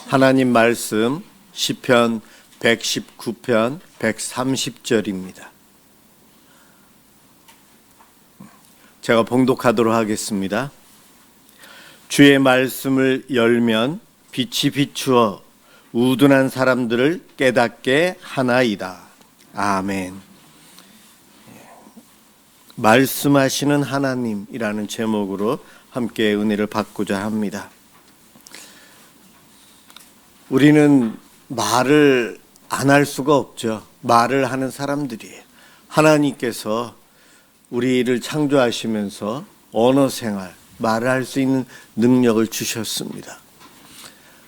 하나님 말씀 시편 119편 130절입니다. 제가 봉독하도록 하겠습니다. 주의 말씀을 열면 빛이 비추어 우둔한 사람들을 깨닫게 하나이다. 아멘. 말씀하시는 하나님이라는 제목으로 함께 은혜를 받고자 합니다. 우리는 말을 안 할 수가 없죠. 말을 하는 사람들이에요. 하나님께서 우리를 창조하시면서 언어 생활, 말을 할 수 있는 능력을 주셨습니다.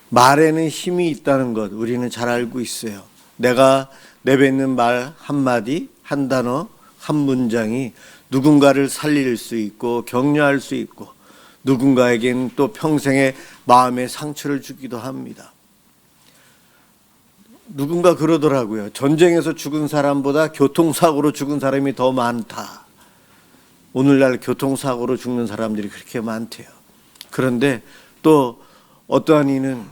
말에는 힘이 있다는 것 우리는 잘 알고 있어요. 내가 내뱉는 말 한마디, 한 단어, 한 문장이 누군가를 살릴 수 있고 격려할 수 있고 누군가에겐 또 평생의 마음의 상처를 주기도 합니다. 누군가 그러더라고요. 전쟁에서 죽은 사람보다 교통사고로 죽은 사람이 더 많다. 오늘날 교통사고로 죽는 사람들이 그렇게 많대요. 그런데 또 어떠한 이는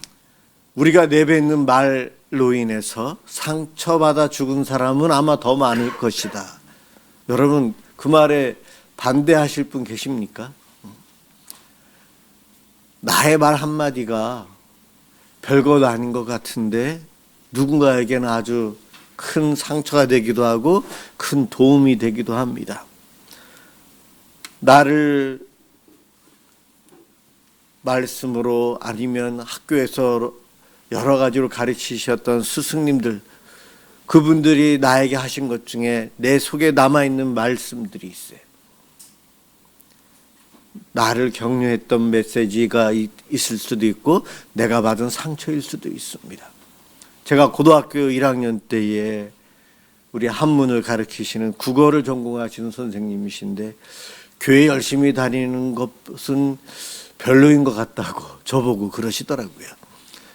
우리가 내뱉는 말로 인해서 상처받아 죽은 사람은 아마 더 많을 것이다. 여러분 그 말에 반대하실 분 계십니까? 나의 말 한마디가 별것 아닌 것 같은데 누군가에게는 아주 큰 상처가 되기도 하고 큰 도움이 되기도 합니다. 나를 말씀으로 아니면 학교에서 여러 가지로 가르치셨던 스승님들, 그분들이 나에게 하신 것 중에 내 속에 남아있는 말씀들이 있어요. 나를 격려했던 메시지가 있을 수도 있고 내가 받은 상처일 수도 있습니다. 제가 고등학교 1학년 때에 우리 한문을 가르치시는 국어를 전공하시는 선생님이신데 교회 열심히 다니는 것은 별로인 것 같다고 저보고 그러시더라고요.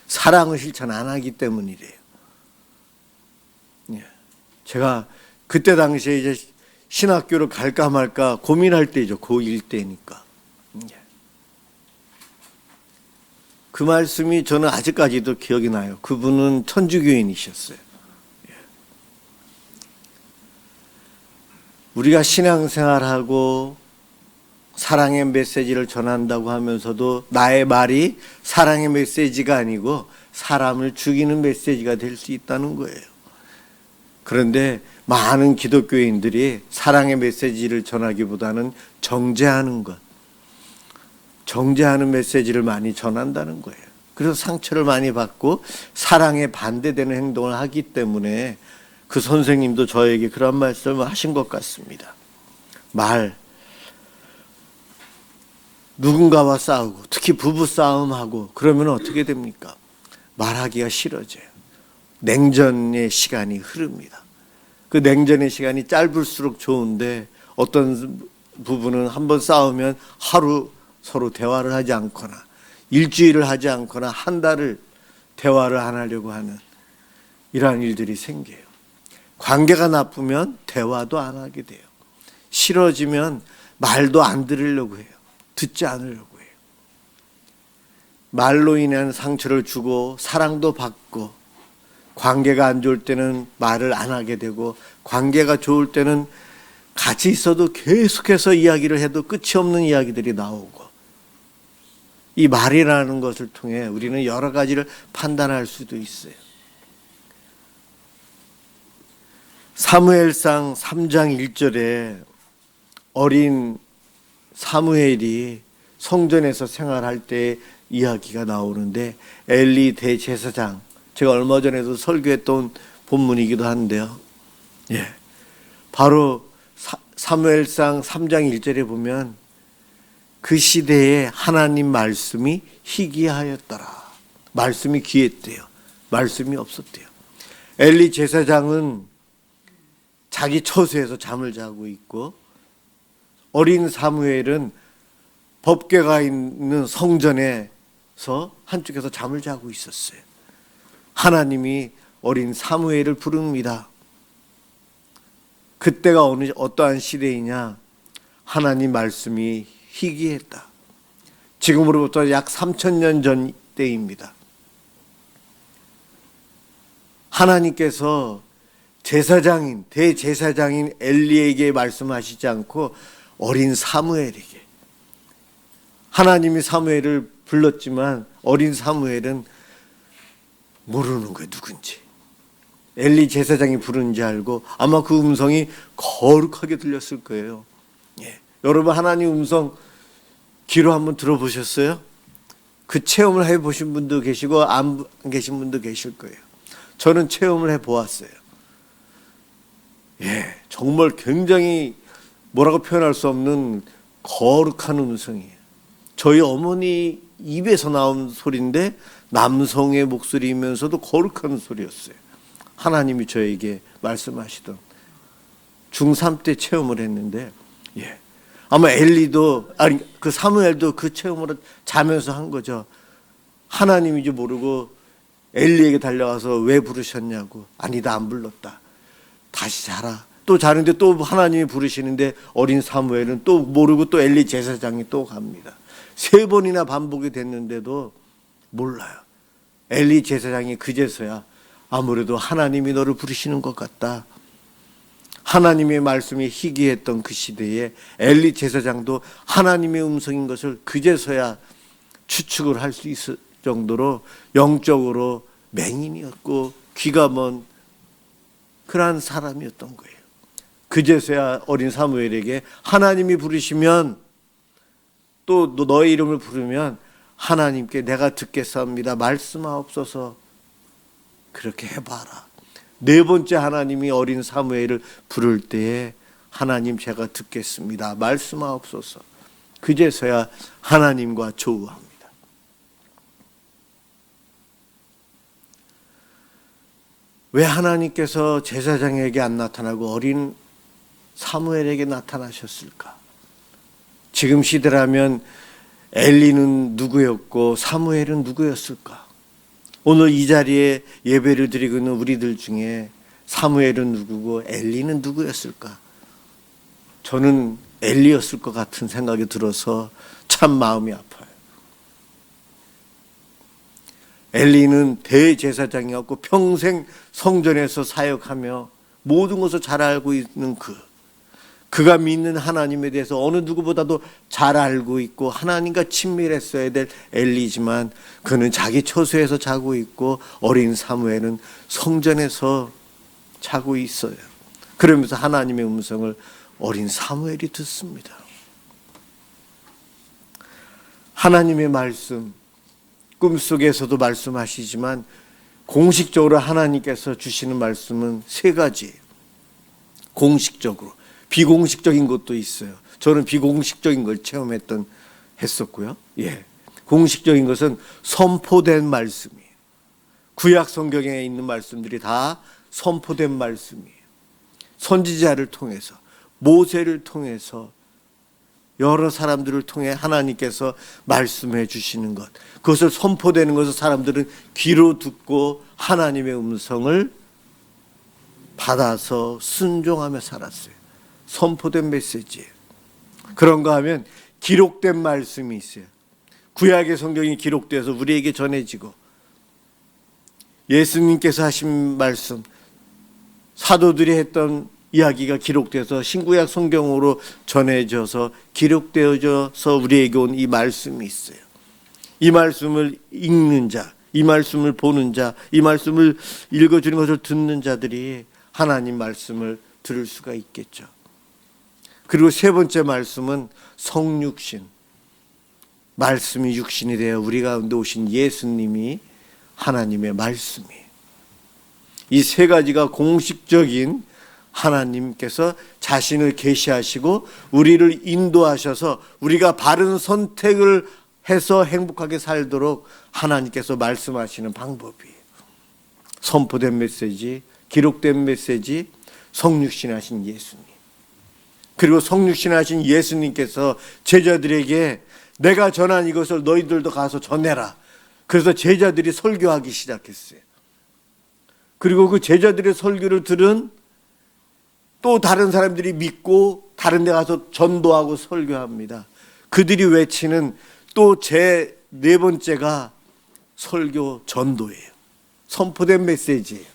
사랑을 실천 안 하기 때문이래요. 제가 그때 당시에 이제 신학교를 갈까 말까 고민할 때죠. 고1 때니까. 그 말씀이 저는 아직까지도 기억이 나요. 그분은 천주교인이셨어요. 우리가 신앙생활하고 사랑의 메시지를 전한다고 하면서도 나의 말이 사랑의 메시지가 아니고 사람을 죽이는 메시지가 될 수 있다는 거예요. 그런데 많은 기독교인들이 사랑의 메시지를 전하기보다는 정죄하는 것, 정죄하는 메시지를 많이 전한다는 거예요. 그래서 상처를 많이 받고 사랑에 반대되는 행동을 하기 때문에 그 선생님도 저에게 그런 말씀을 하신 것 같습니다. 누군가와 싸우고 특히 부부 싸움하고 그러면 어떻게 됩니까? 말하기가 싫어져요. 냉전의 시간이 흐릅니다. 그 냉전의 시간이 짧을수록 좋은데 어떤 부부는 한번 싸우면 하루 서로 대화를 하지 않거나 일주일을 하지 않거나 한 달을 대화를 안 하려고 하는 이러한 일들이 생겨요. 관계가 나쁘면 대화도 안 하게 돼요. 싫어지면 말도 안 들으려고 해요. 듣지 않으려고 해요. 말로 인한 상처를 주고 사랑도 받고 관계가 안 좋을 때는 말을 안 하게 되고 관계가 좋을 때는 같이 있어도 계속해서 이야기를 해도 끝이 없는 이야기들이 나오고 이 말이라는 것을 통해 우리는 여러 가지를 판단할 수도 있어요. 사무엘상 3장 1절에 어린 사무엘이 성전에서 생활할 때 이야기가 나오는데 엘리 대제사장, 제가 얼마 전에도 설교했던 본문이기도 한데요. 바로 사무엘상 3장 1절에 보면 그 시대에 하나님 말씀이 희귀하였더라. 말씀이 귀했대요. 말씀이 없었대요. 엘리 제사장은 자기 처소에서 잠을 자고 있고 어린 사무엘은 법궤가 있는 성전에서 한쪽에서 잠을 자고 있었어요. 하나님이 어린 사무엘을 부릅니다. 그때가 어떠한 시대이냐? 하나님 말씀이 희귀했다. 지금으로부터 약 3000년 전 때입니다. 하나님께서 제사장인, 대제사장인 엘리에게 말씀하시지 않고 어린 사무엘에게, 하나님이 사무엘을 불렀지만 어린 사무엘은 모르는 거예요, 누군지. 엘리 제사장이 부르는지 알고 아마 그 음성이 거룩하게 들렸을 거예요. 예. 여러분, 하나님 음성 귀로 한번 들어보셨어요? 그 체험을 해보신 분도 계시고 안 계신 분도 계실 거예요. 저는 체험을 해보았어요. 예, 정말 굉장히 뭐라고 표현할 수 없는 거룩한 음성이에요. 저희 어머니 입에서 나온 소리인데 남성의 목소리이면서도 거룩한 소리였어요. 하나님이 저에게 말씀하시던 중3 때 체험을 했는데, 예, 아마 엘리도, 아니 그 사무엘도 그 체험을 자면서 한 거죠. 하나님인지 모르고 엘리에게 달려가서 왜 부르셨냐고. 아니다, 안 불렀다. 다시 자라. 또 자는데 또 하나님이 부르시는데 어린 사무엘은 또 모르고 또 엘리 제사장이 또 갑니다. 3번이나 반복이 됐는데도 몰라요. 엘리 제사장이 그제서야 아무래도 하나님이 너를 부르시는 것 같다. 하나님의 말씀이 희귀했던 그 시대에 엘리 제사장도 하나님의 음성인 것을 그제서야 추측을 할 수 있을 정도로 영적으로 맹인이었고 귀가 먼 그러한 사람이었던 거예요. 그제서야 어린 사무엘에게 하나님이 부르시면, 또 너의 이름을 부르면 하나님께 내가 듣겠사옵니다, 말씀하옵소서. 그렇게 해봐라. 4번째 하나님이 어린 사무엘을 부를 때에 하나님 제가 듣겠습니다, 말씀하옵소서. 그제서야 하나님과 조우합니다. 왜 하나님께서 제사장에게 안 나타나고 어린 사무엘에게 나타나셨을까? 지금 시대라면 엘리는 누구였고 사무엘은 누구였을까? 오늘 이 자리에 예배를 드리고 있는 우리들 중에 사무엘은 누구고 엘리는 누구였을까? 저는 엘리였을 것 같은 생각이 들어서 참 마음이 아파요. 엘리는 대제사장이었고 평생 성전에서 사역하며 모든 것을 잘 알고 있는 그가 믿는 하나님에 대해서 어느 누구보다도 잘 알고 있고 하나님과 친밀했어야 될 엘리지만 그는 자기 처소에서 자고 있고 어린 사무엘은 성전에서 자고 있어요. 그러면서 하나님의 음성을 어린 사무엘이 듣습니다. 하나님의 말씀, 꿈속에서도 말씀하시지만 공식적으로 하나님께서 주시는 말씀은 3가지. 공식적으로, 비공식적인 것도 있어요. 저는 비공식적인 걸 했었고요. 예, 공식적인 것은 선포된 말씀이에요. 구약 성경에 있는 말씀들이 다 선포된 말씀이에요. 선지자를 통해서, 모세를 통해서, 여러 사람들을 통해 하나님께서 말씀해 주시는 것, 그것을 선포되는 것을 사람들은 귀로 듣고 하나님의 음성을 받아서 순종하며 살았어요. 선포된 메시지예요. 그런가 하면 기록된 말씀이 있어요. 구약의 성경이 기록되어서 우리에게 전해지고 예수님께서 하신 말씀, 사도들이 했던 이야기가 기록돼서 신구약 성경으로 전해져서 기록되어져서 우리에게 온 이 말씀이 있어요. 이 말씀을 읽는 자, 이 말씀을 보는 자, 이 말씀을 읽어주는 것을 듣는 자들이 하나님 말씀을 들을 수가 있겠죠. 그리고 3번째 말씀은 성육신, 말씀이 육신이 되어 우리 가운데 오신 예수님이 하나님의 말씀이에요. 이 3가지가 공식적인 하나님께서 자신을 계시하시고 우리를 인도하셔서 우리가 바른 선택을 해서 행복하게 살도록 하나님께서 말씀하시는 방법이에요. 선포된 메시지, 기록된 메시지, 성육신하신 예수님. 그리고 성육신하신 예수님께서 제자들에게 내가 전한 이것을 너희들도 가서 전해라. 그래서 제자들이 설교하기 시작했어요. 그리고 그 제자들의 설교를 들은 또 다른 사람들이 믿고 다른 데 가서 전도하고 설교합니다. 그들이 외치는 또 제 4번째가 설교 전도예요. 선포된 메시지예요.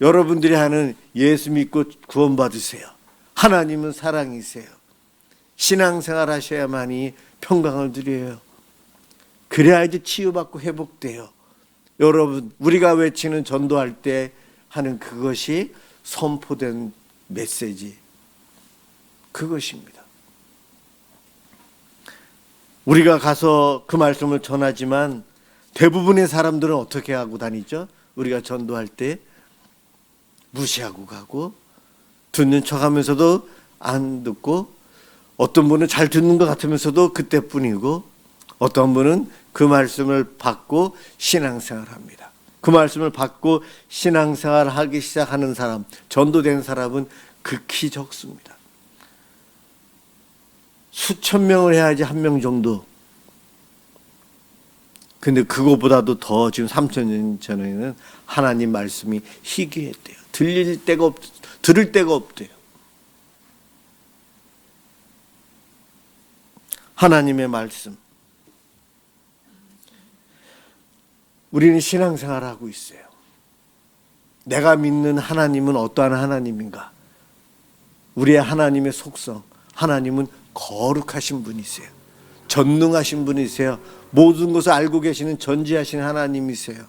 여러분들이 하는 예수 믿고 구원받으세요. 하나님은 사랑이세요. 신앙생활 하셔야만이 평강을 누려요. 그래야지 치유받고 회복돼요. 여러분, 우리가 외치는 전도할 때 하는 그것이 선포된 메시지, 그것입니다. 우리가 가서 그 말씀을 전하지만 대부분의 사람들은 어떻게 하고 다니죠? 우리가 전도할 때 무시하고 가고, 듣는 척하면서도 안 듣고, 어떤 분은 잘 듣는 것 같으면서도 그때뿐이고, 어떤 분은 그 말씀을 받고 신앙생활합니다. 그 말씀을 받고 신앙생활하기 시작하는 사람, 전도된 사람은 극히 적습니다. 수천 명을 해야지 한 명 정도. 근데 그거보다도 더 지금 3,000년 전에는 하나님 말씀이 희귀했대요. 들을 데가 없대요. 하나님의 말씀. 우리는 신앙생활을 하고 있어요. 내가 믿는 하나님은 어떠한 하나님인가? 우리의 하나님의 속성. 하나님은 거룩하신 분이세요. 전능하신 분이세요. 모든 것을 알고 계시는 전지하신 하나님이세요.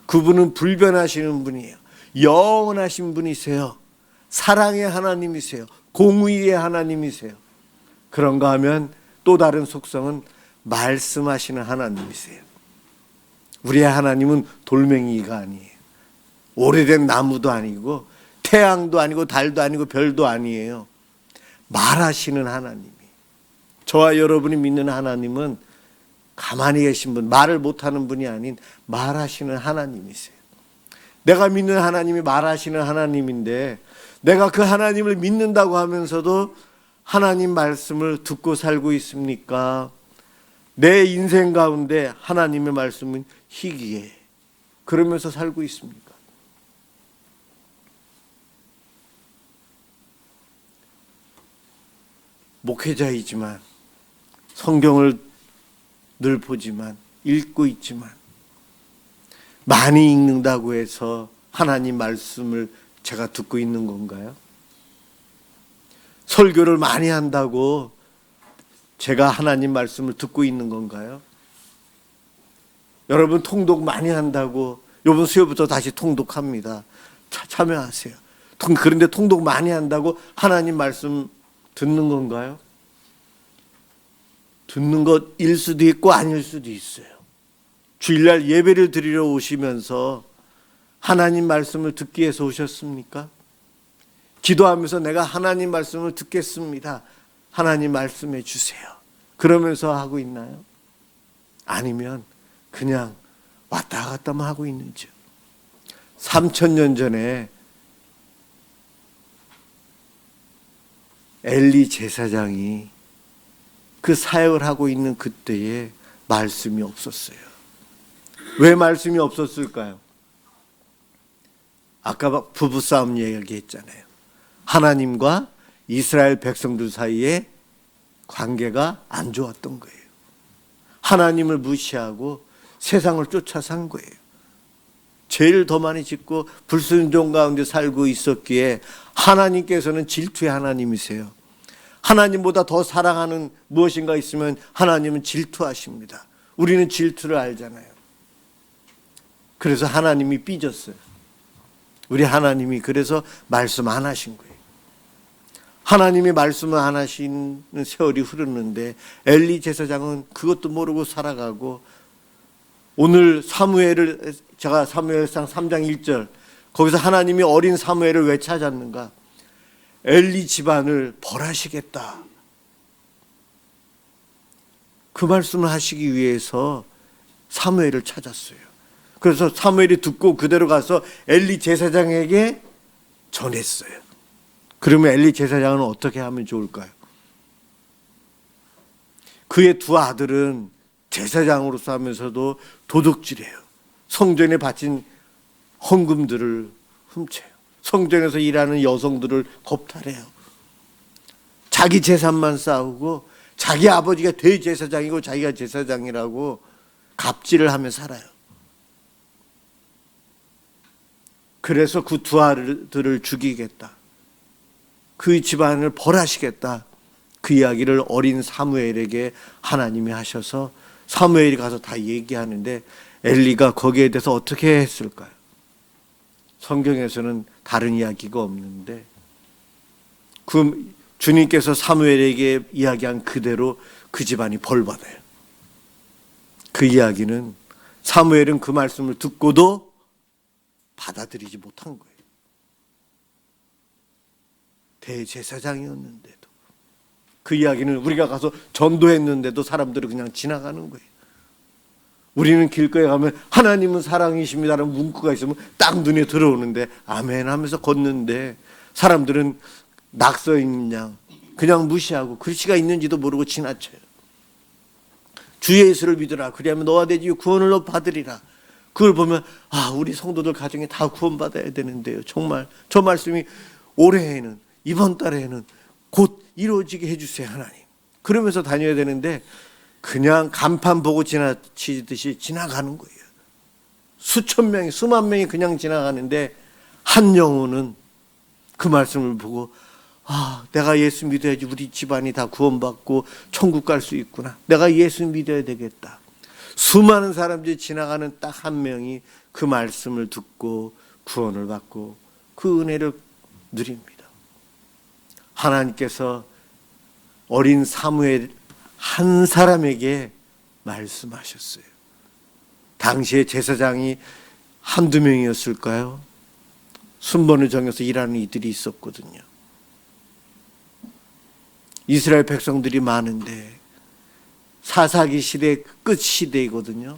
그분은 불변하시는 분이에요. 영원하신 분이세요. 사랑의 하나님이세요. 공의의 하나님이세요. 그런가 하면 또 다른 속성은 말씀하시는 하나님이세요. 우리의 하나님은 돌멩이가 아니에요. 오래된 나무도 아니고 태양도 아니고 달도 아니고 별도 아니에요. 말하시는 하나님이. 저와 여러분이 믿는 하나님은 가만히 계신 분, 말을 못하는 분이 아닌 말하시는 하나님이세요. 내가 믿는 하나님이 말하시는 하나님인데 내가 그 하나님을 믿는다고 하면서도 하나님 말씀을 듣고 살고 있습니까? 내 인생 가운데 하나님의 말씀은 희귀해. 그러면서 살고 있습니까? 목회자이지만 성경을 늘 보지만 읽고 있지만 많이 읽는다고 해서 하나님 말씀을 제가 듣고 있는 건가요? 설교를 많이 한다고 제가 하나님 말씀을 듣고 있는 건가요? 여러분 통독 많이 한다고 이번 수요부터 다시 통독합니다. 참여하세요. 그런데 통독 많이 한다고 하나님 말씀 듣는 건가요? 듣는 것일 수도 있고 아닐 수도 있어요. 주일날 예배를 드리러 오시면서 하나님 말씀을 듣기 위해서 오셨습니까? 기도하면서 내가 하나님 말씀을 듣겠습니다. 하나님 말씀해 주세요. 그러면서 하고 있나요? 아니면 그냥 왔다 갔다만 하고 있는지요? 3,000년 전에 엘리 제사장이 그 사역을 하고 있는 그때에 말씀이 없었어요. 왜 말씀이 없었을까요? 아까 부부싸움 얘기했잖아요. 하나님과 이스라엘 백성들 사이에 관계가 안 좋았던 거예요. 하나님을 무시하고 세상을 쫓아 산 거예요. 죄를 더 많이 짓고 불순종 가운데 살고 있었기에 하나님께서는 질투의 하나님이세요. 하나님보다 더 사랑하는 무엇인가 있으면 하나님은 질투하십니다. 우리는 질투를 알잖아요. 그래서 하나님이 삐졌어요. 우리 하나님이 그래서 말씀 안 하신 거예요. 하나님이 말씀을 안 하시는 세월이 흐르는데 엘리 제사장은 그것도 모르고 살아가고, 오늘 제가 사무엘상 3장 1절 거기서 하나님이 어린 사무엘을 왜 찾았는가? 엘리 집안을 벌하시겠다. 그 말씀을 하시기 위해서 사무엘을 찾았어요. 그래서 사무엘이 듣고 그대로 가서 엘리 제사장에게 전했어요. 그러면 엘리 제사장은 어떻게 하면 좋을까요? 그의 두 아들은 제사장으로서 하면서도 도둑질해요. 성전에 바친 헌금들을 훔쳐요. 성전에서 일하는 여성들을 겁탈해요. 자기 재산만 쌓고 자기 아버지가 대제사장이고 자기가 제사장이라고 갑질을 하며 살아요. 그래서 그 두 아들을 죽이겠다. 그 집안을 벌하시겠다. 그 이야기를 어린 사무엘에게 하나님이 하셔서 사무엘이 가서 다 얘기하는데 엘리가 거기에 대해서 어떻게 했을까요? 성경에서는 다른 이야기가 없는데 그 주님께서 사무엘에게 이야기한 그대로 그 집안이 벌받아요. 그 이야기는 사무엘은 그 말씀을 듣고도 받아들이지 못한 거예요. 대제사장이었는데도 그 이야기는 우리가 가서 전도했는데도 사람들은 그냥 지나가는 거예요. 우리는 길거리에 가면 하나님은 사랑이십니다라는 문구가 있으면 딱 눈에 들어오는데 아멘 하면서 걷는데 사람들은 낙서인 양 그냥 무시하고 글씨가 있는지도 모르고 지나쳐요. 주 예수를 믿으라. 그리하면 너와 내 집 구원을 받으리라. 그걸 보면 우리 성도들 가정에 다 구원받아야 되는데요. 정말 저 말씀이 올해에는 이번 달에는 곧 이루어지게 해주세요 하나님. 그러면서 다녀야 되는데 그냥 간판 보고 지나치듯이 지나가는 거예요. 수천 명이 수만 명이 그냥 지나가는데 한 영혼은 그 말씀을 보고 내가 예수 믿어야지 우리 집안이 다 구원받고 천국 갈 수 있구나. 내가 예수 믿어야 되겠다. 수많은 사람들이 지나가는 딱 한 명이 그 말씀을 듣고 구원을 받고 그 은혜를 누립니다. 하나님께서 어린 사무엘 한 사람에게 말씀하셨어요. 당시에 제사장이 한두 명이었을까요? 순번을 정해서 일하는 이들이 있었거든요. 이스라엘 백성들이 많은데 사사기 시대 끝 시대이거든요.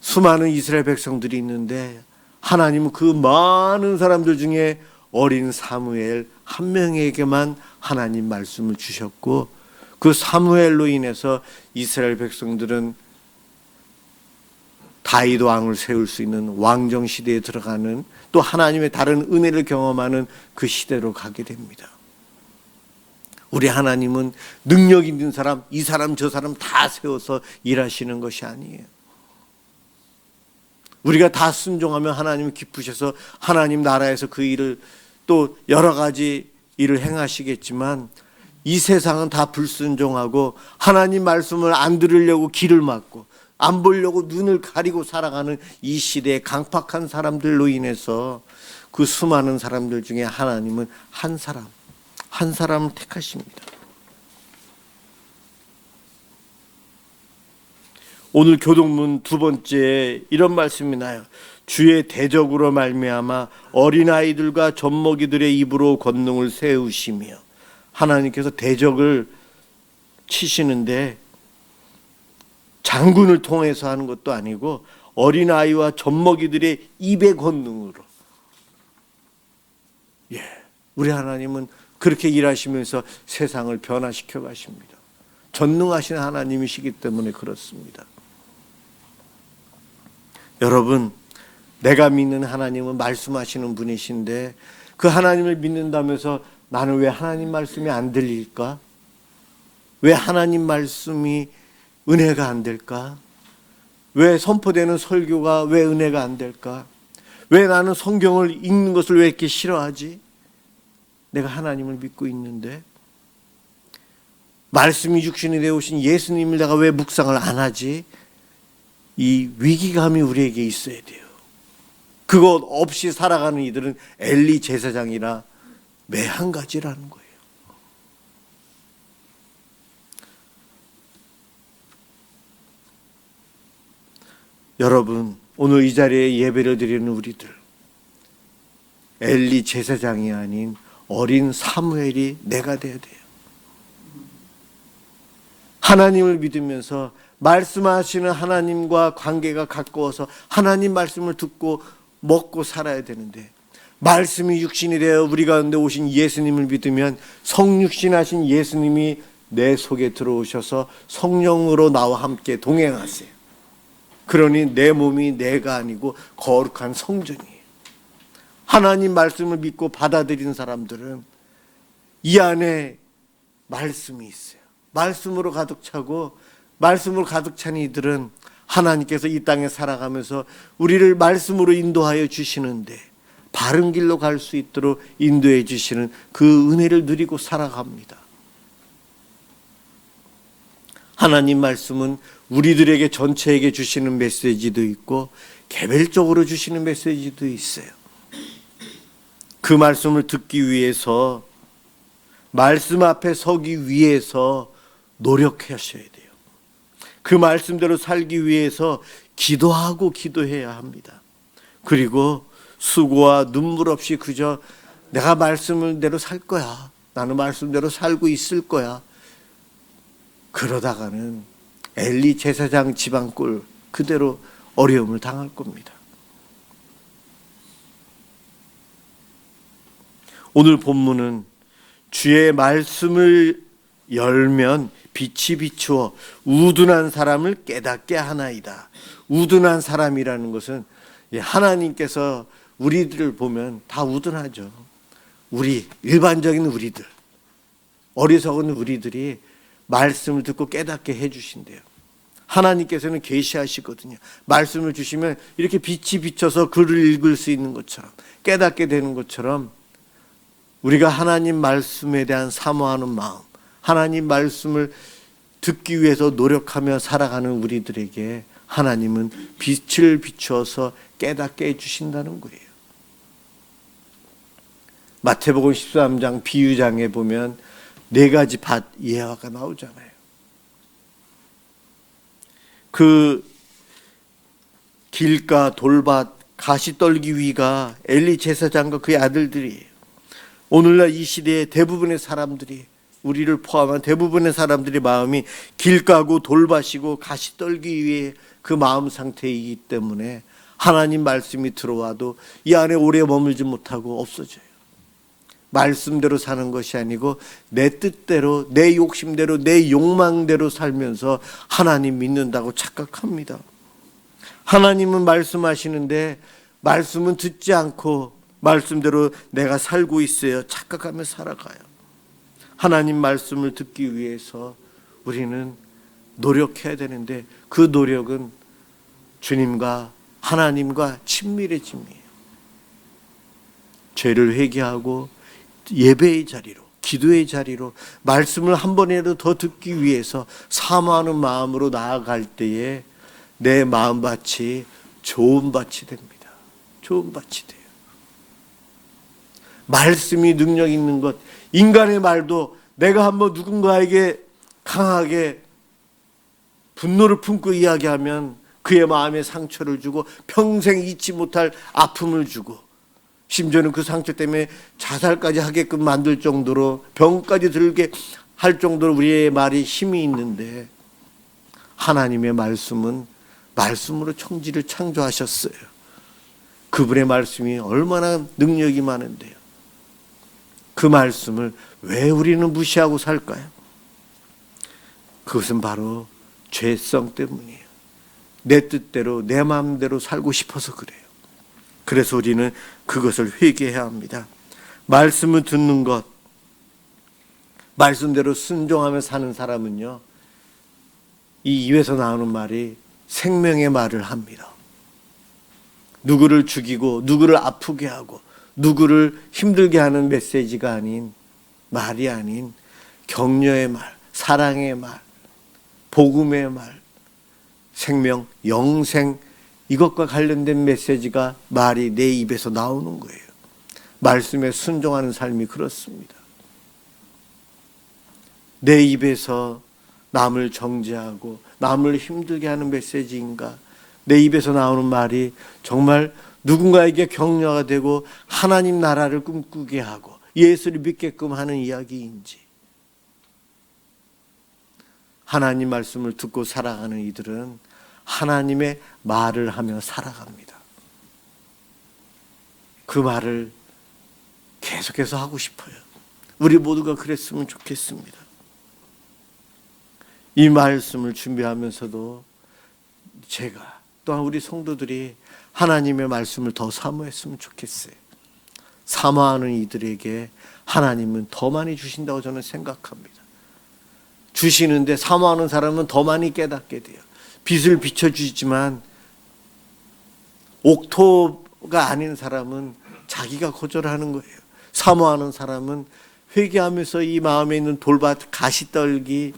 수많은 이스라엘 백성들이 있는데 하나님은 그 많은 사람들 중에 어린 사무엘 한 명에게만 하나님 말씀을 주셨고 그 사무엘로 인해서 이스라엘 백성들은 다윗 왕을 세울 수 있는 왕정 시대에 들어가는 또 하나님의 다른 은혜를 경험하는 그 시대로 가게 됩니다. 우리 하나님은 능력 있는 사람, 이 사람 저 사람 다 세워서 일하시는 것이 아니에요. 우리가 다 순종하면 하나님 기쁘셔서 하나님 나라에서 그 일을 또 여러 가지 일을 행하시겠지만 이 세상은 다 불순종하고 하나님 말씀을 안 들으려고 귀를 막고 안 보려고 눈을 가리고 살아가는 이 시대의 강팍한 사람들로 인해서 그 수많은 사람들 중에 하나님은 한 사람을 택하십니다. 오늘 교동문 두 번째 이런 말씀이 나요. 주의 대적으로 말미암아 어린아이들과 젖먹이들의 입으로 권능을 세우시며 하나님께서 대적을 치시는데 장군을 통해서 하는 것도 아니고 어린아이와 젖먹이들의 입의 권능으로 우리 하나님은 그렇게 일하시면서 세상을 변화시켜 가십니다. 전능하신 하나님이시기 때문에 그렇습니다. 여러분, 내가 믿는 하나님은 말씀하시는 분이신데 그 하나님을 믿는다면서 나는 왜 하나님 말씀이 안 들릴까? 왜 하나님 말씀이 은혜가 안 될까? 왜 선포되는 설교가 왜 은혜가 안 될까? 왜 나는 성경을 읽는 것을 왜 이렇게 싫어하지? 내가 하나님을 믿고 있는데 말씀이 육신이 되어 오신 예수님을 내가 왜 묵상을 안 하지? 이 위기감이 우리에게 있어야 돼요. 그것 없이 살아가는 이들은 엘리 제사장이라 매 한 가지라는 거예요. 여러분, 오늘 이 자리에 예배를 드리는 우리들 엘리 제사장이 아닌 어린 사무엘이 내가 돼야 돼요. 하나님을 믿으면서 말씀하시는 하나님과 관계가 가까워서 하나님 말씀을 듣고 먹고 살아야 되는데 말씀이 육신이 되어 우리 가운데 오신 예수님을 믿으면 성육신하신 예수님이 내 속에 들어오셔서 성령으로 나와 함께 동행하세요. 그러니 내 몸이 내가 아니고 거룩한 성전이에요. 하나님 말씀을 믿고 받아들인 사람들은 이 안에 말씀이 있어요. 말씀으로 가득 차고 말씀으로 가득 찬 이들은 하나님께서 이 땅에 살아가면서 우리를 말씀으로 인도하여 주시는데 바른 길로 갈 수 있도록 인도해 주시는 그 은혜를 누리고 살아갑니다. 하나님 말씀은 우리들에게 전체에게 주시는 메시지도 있고 개별적으로 주시는 메시지도 있어요. 그 말씀을 듣기 위해서, 말씀 앞에 서기 위해서 노력하셔야 돼요. 그 말씀대로 살기 위해서 기도하고 기도해야 합니다. 그리고 수고와 눈물 없이 그저 내가 말씀대로 살 거야, 나는 말씀대로 살고 있을 거야, 그러다가는 엘리 제사장 집안 꼴 그대로 어려움을 당할 겁니다. 오늘 본문은 주의 말씀을 열면 빛이 비추어 우둔한 사람을 깨닫게 하나이다. 우둔한 사람이라는 것은 하나님께서 우리들을 보면 다 우둔하죠. 우리 일반적인 우리들, 어리석은 우리들이 말씀을 듣고 깨닫게 해주신대요. 하나님께서는 계시하시거든요. 말씀을 주시면 이렇게 빛이 비쳐서 글을 읽을 수 있는 것처럼, 깨닫게 되는 것처럼 우리가 하나님 말씀에 대한 사모하는 마음, 하나님 말씀을 듣기 위해서 노력하며 살아가는 우리들에게 하나님은 빛을 비추어서 깨닫게 해주신다는 거예요. 마태복음 13장 비유장에 보면 4가지 밭 예화가 나오잖아요. 그 길가, 돌밭, 가시떨기위가 엘리 제사장과 그의 아들들이에요. 오늘날 이 시대의 대부분의 사람들이, 우리를 포함한 대부분의 사람들의 마음이 길가고 돌밭이고 가시떨기위의 그 마음 상태이기 때문에 하나님 말씀이 들어와도 이 안에 오래 머물지 못하고 없어져요. 말씀대로 사는 것이 아니고 내 뜻대로, 내 욕심대로, 내 욕망대로 살면서 하나님 믿는다고 착각합니다. 하나님은 말씀하시는데 말씀은 듣지 않고 말씀대로 내가 살고 있어요 착각하며 살아가요. 하나님 말씀을 듣기 위해서 우리는 노력해야 되는데 그 노력은 주님과 하나님과 친밀해짐이에요. 죄를 회개하고 예배의 자리로, 기도의 자리로 말씀을 한 번이라도 더 듣기 위해서 사모하는 마음으로 나아갈 때에 내 마음밭이 좋은 밭이 됩니다. 좋은 밭이 돼요. 말씀이 능력 있는 것, 인간의 말도 내가 한번 누군가에게 강하게 분노를 품고 이야기하면 그의 마음에 상처를 주고 평생 잊지 못할 아픔을 주고 심지어는 그 상처 때문에 자살까지 하게끔 만들 정도로 병까지 들게 할 정도로 우리의 말이 힘이 있는데 하나님의 말씀은 말씀으로 천지를 창조하셨어요. 그분의 말씀이 얼마나 능력이 많은데요. 그 말씀을 왜 우리는 무시하고 살까요? 그것은 바로 죄성 때문이에요. 내 뜻대로 내 마음대로 살고 싶어서 그래요. 그래서 우리는 그것을 회개해야 합니다. 말씀을 듣는 것, 말씀대로 순종하며 사는 사람은요, 이 입에서 나오는 말이 생명의 말을 합니다. 누구를 죽이고 누구를 아프게 하고 누구를 힘들게 하는 메시지가 아닌, 말이 아닌 격려의 말, 사랑의 말, 복음의 말, 생명, 영생, 이것과 관련된 메시지가 말이 내 입에서 나오는 거예요. 말씀에 순종하는 삶이 그렇습니다. 내 입에서 남을 정죄하고 남을 힘들게 하는 메시지인가? 내 입에서 나오는 말이 정말 누군가에게 격려가 되고 하나님 나라를 꿈꾸게 하고 예수를 믿게끔 하는 이야기인지. 하나님 말씀을 듣고 살아가는 이들은 하나님의 말을 하며 살아갑니다. 그 말을 계속해서 하고 싶어요. 우리 모두가 그랬으면 좋겠습니다. 이 말씀을 준비하면서도 제가 또한 우리 성도들이 하나님의 말씀을 더 사모했으면 좋겠어요. 사모하는 이들에게 하나님은 더 많이 주신다고 저는 생각합니다. 주시는데 사모하는 사람은 더 많이 깨닫게 돼요. 빛을 비춰주지만 옥토가 아닌 사람은 자기가 거절하는 거예요. 사모하는 사람은 회개하면서 이 마음에 있는 돌밭, 가시떨기,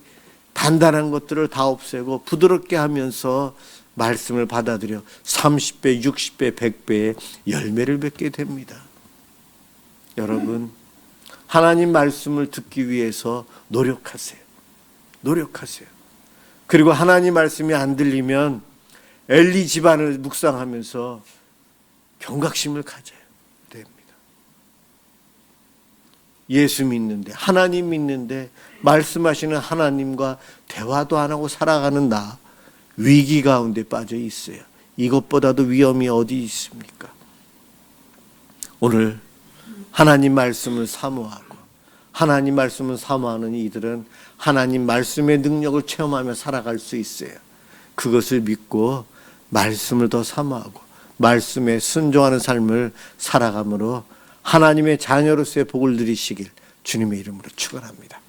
단단한 것들을 다 없애고 부드럽게 하면서 말씀을 받아들여 30배, 60배, 100배의 열매를 맺게 됩니다. 여러분, 하나님 말씀을 듣기 위해서 노력하세요. 노력하세요. 그리고 하나님 말씀이 안 들리면 엘리 집안을 묵상하면서 경각심을 가져야 됩니다. 예수 믿는데, 하나님 믿는데 말씀하시는 하나님과 대화도 안 하고 살아가는 나, 위기 가운데 빠져 있어요. 이것보다도 위험이 어디 있습니까? 오늘 하나님 말씀을 사모하고 하나님 말씀을 사모하는 이들은 하나님 말씀의 능력을 체험하며 살아갈 수 있어요. 그것을 믿고 말씀을 더 사모하고 말씀에 순종하는 삶을 살아감으로 하나님의 자녀로서의 복을 누리시길 주님의 이름으로 축원합니다.